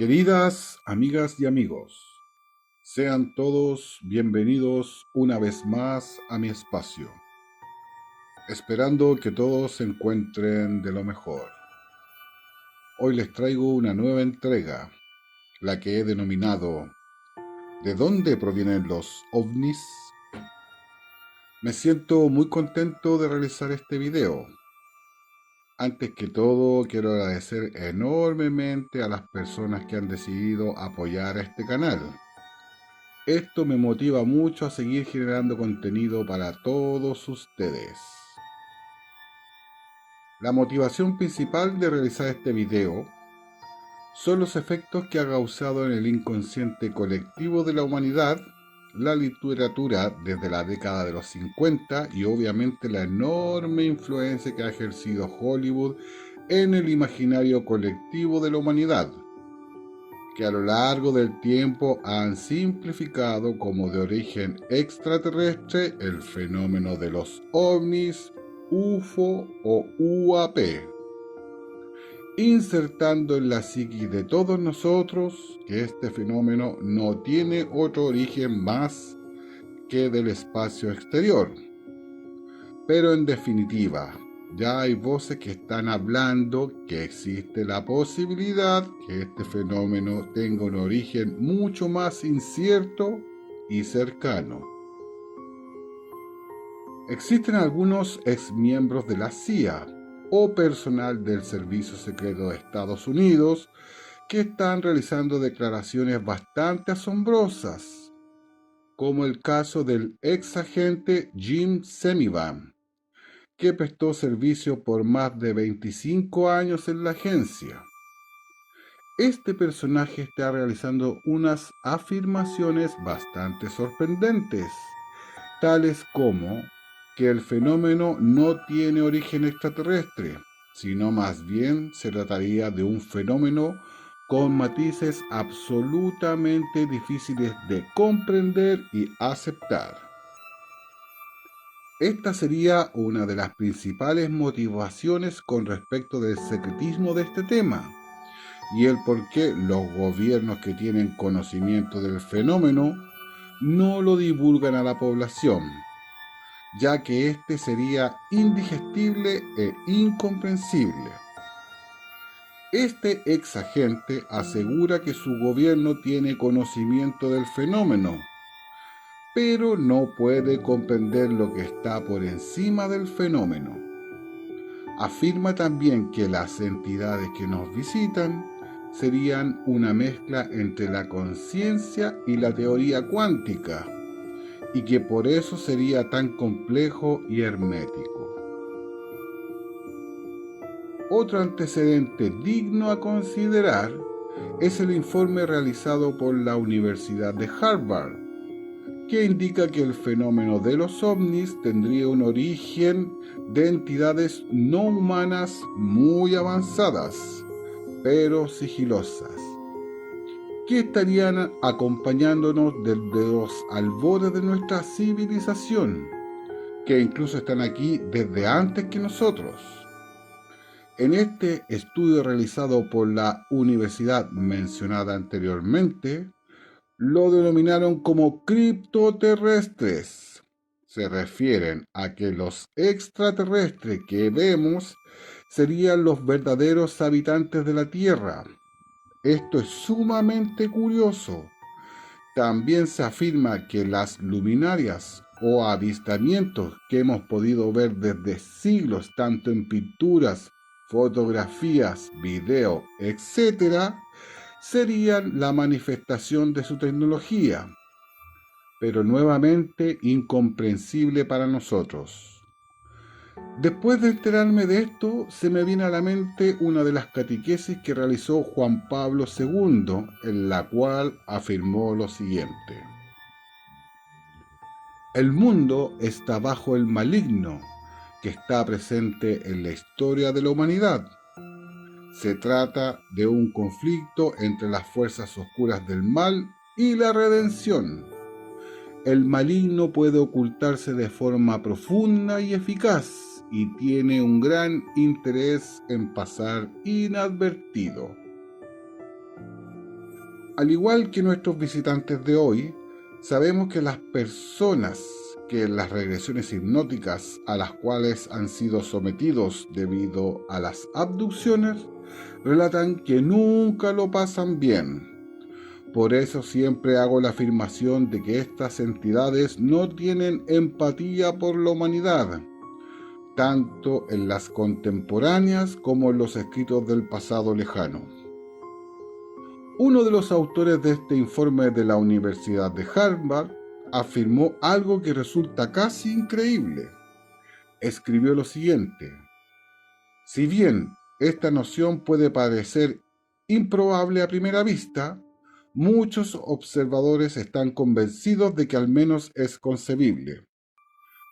Queridas amigas y amigos, sean todos bienvenidos una vez más a mi espacio, esperando que todos se encuentren de lo mejor. Hoy les traigo una nueva entrega, la que he denominado ¿De dónde provienen los ovnis? Me siento muy contento de realizar este video. Antes que todo, quiero agradecer enormemente a las personas que han decidido apoyar a este canal. Esto me motiva mucho a seguir generando contenido para todos ustedes. La motivación principal de realizar este video son los efectos que ha causado en el inconsciente colectivo de la humanidad la literatura desde la década de los 50 y obviamente la enorme influencia que ha ejercido Hollywood en el imaginario colectivo de la humanidad, que a lo largo del tiempo han simplificado como de origen extraterrestre el fenómeno de los ovnis, UFO o UAP, insertando en la psiquis de todos nosotros que este fenómeno no tiene otro origen más que del espacio exterior. Pero en definitiva, ya hay voces que están hablando que existe la posibilidad que este fenómeno tenga un origen mucho más incierto y cercano. Existen algunos exmiembros de la CIA o personal del Servicio Secreto de Estados Unidos que están realizando declaraciones bastante asombrosas, como el caso del ex agente Jim Semivan, que prestó servicio por más de 25 años en la agencia. Este personaje está realizando unas afirmaciones bastante sorprendentes, tales como que el fenómeno no tiene origen extraterrestre, sino más bien se trataría de un fenómeno con matices absolutamente difíciles de comprender y aceptar. Esta sería una de las principales motivaciones con respecto del secretismo de este tema y el por qué los gobiernos que tienen conocimiento del fenómeno no lo divulgan a la población, ya que este sería indigestible e incomprensible. Este ex agente asegura que su gobierno tiene conocimiento del fenómeno, pero no puede comprender lo que está por encima del fenómeno. Afirma también que las entidades que nos visitan serían una mezcla entre la conciencia y la teoría cuántica, y que por eso sería tan complejo y hermético. Otro antecedente digno a considerar es el informe realizado por la Universidad de Harvard, que indica que el fenómeno de los ovnis tendría un origen de entidades no humanas muy avanzadas, pero sigilosas, que estarían acompañándonos desde los albores de nuestra civilización, que incluso están aquí desde antes que nosotros. En este estudio realizado por la universidad mencionada anteriormente, lo denominaron como criptoterrestres. Se refieren a que los extraterrestres que vemos serían los verdaderos habitantes de la Tierra. Esto es sumamente curioso. También se afirma que las luminarias o avistamientos que hemos podido ver desde siglos, tanto en pinturas, fotografías, video, etc., serían la manifestación de su tecnología, pero nuevamente incomprensible para nosotros. Después de enterarme de esto, se me viene a la mente una de las catequesis que realizó Juan Pablo II, en la cual afirmó lo siguiente: el mundo está bajo el maligno, que está presente en la historia de la humanidad. Se trata de un conflicto entre las fuerzas oscuras del mal y la redención. El maligno puede ocultarse de forma profunda y eficaz y tiene un gran interés en pasar inadvertido. Al igual que nuestros visitantes de hoy, sabemos que las personas que en las regresiones hipnóticas a las cuales han sido sometidos debido a las abducciones relatan que nunca lo pasan bien. Por eso siempre hago la afirmación de que estas entidades no tienen empatía por la humanidad, tanto en las contemporáneas como en los escritos del pasado lejano. Uno de los autores de este informe de la Universidad de Harvard afirmó algo que resulta casi increíble. Escribió lo siguiente: si bien esta noción puede parecer improbable a primera vista, muchos observadores están convencidos de que al menos es concebible.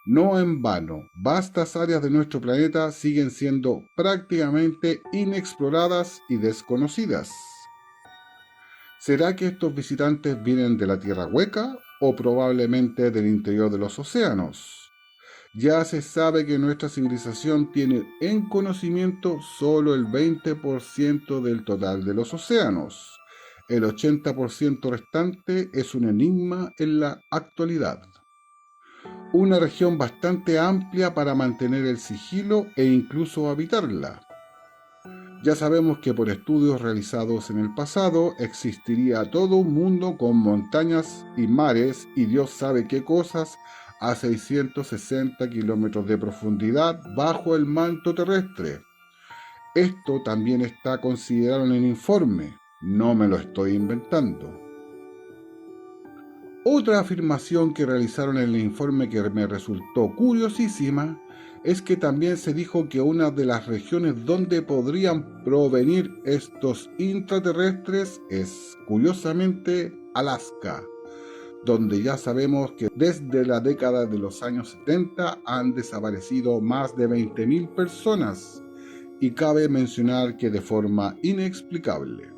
No en vano, vastas áreas de nuestro planeta siguen siendo prácticamente inexploradas y desconocidas. ¿Será que estos visitantes vienen de la Tierra hueca o probablemente del interior de los océanos? Ya se sabe que nuestra civilización tiene en conocimiento solo el 20% del total de los océanos. El 80% restante es un enigma en la actualidad. Una región bastante amplia para mantener el sigilo e incluso habitarla. Ya sabemos que por estudios realizados en el pasado existiría todo un mundo con montañas y mares y Dios sabe qué cosas a 660 kilómetros de profundidad bajo el manto terrestre. Esto también está considerado en el informe, no me lo estoy inventando. Otra afirmación que realizaron en el informe que me resultó curiosísima es que también se dijo que una de las regiones donde podrían provenir estos intraterrestres es, curiosamente, Alaska, donde ya sabemos que desde la década de los años 70 han desaparecido más de 20.000 personas, y cabe mencionar que de forma inexplicable.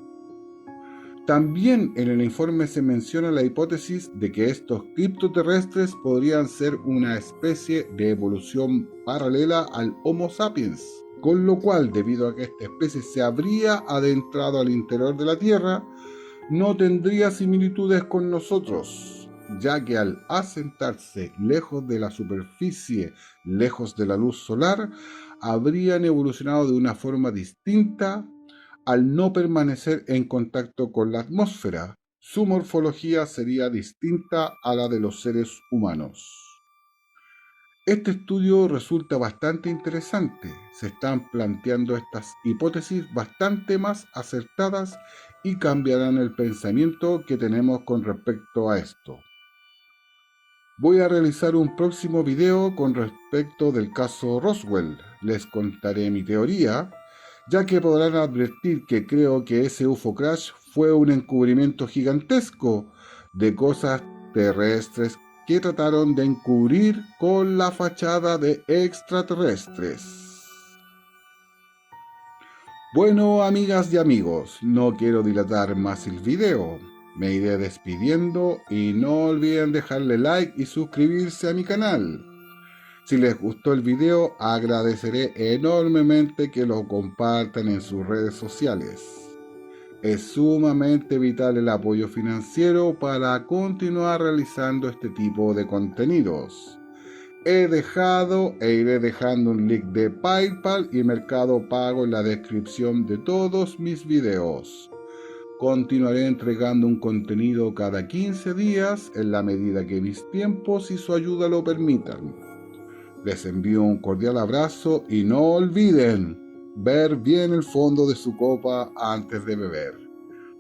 También en el informe se menciona la hipótesis de que estos criptoterrestres podrían ser una especie de evolución paralela al Homo sapiens, con lo cual, debido a que esta especie se habría adentrado al interior de la Tierra, no tendría similitudes con nosotros, ya que al asentarse lejos de la superficie, lejos de la luz solar, habrían evolucionado de una forma distinta al no permanecer en contacto con la atmósfera. Su morfología sería distinta a la de los seres humanos. Este estudio resulta bastante interesante. Se están planteando estas hipótesis bastante más acertadas y cambiarán el pensamiento que tenemos con respecto a esto. Voy a realizar un próximo video con respecto del caso Roswell. Les contaré mi teoría, ya que podrán advertir que creo que ese UFO crash fue un encubrimiento gigantesco de cosas terrestres que trataron de encubrir con la fachada de extraterrestres. Bueno, amigas y amigos, no quiero dilatar más el video. Me iré despidiendo y no olviden dejarle like y suscribirse a mi canal. Si les gustó el video, agradeceré enormemente que lo compartan en sus redes sociales. Es sumamente vital el apoyo financiero para continuar realizando este tipo de contenidos. He dejado e iré dejando un link de PayPal y Mercado Pago en la descripción de todos mis videos. Continuaré entregando un contenido cada 15 días en la medida que mis tiempos y su ayuda lo permitan. Les envío un cordial abrazo y no olviden ver bien el fondo de su copa antes de beber.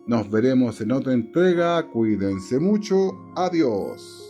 Nos veremos en otra entrega, cuídense mucho, adiós.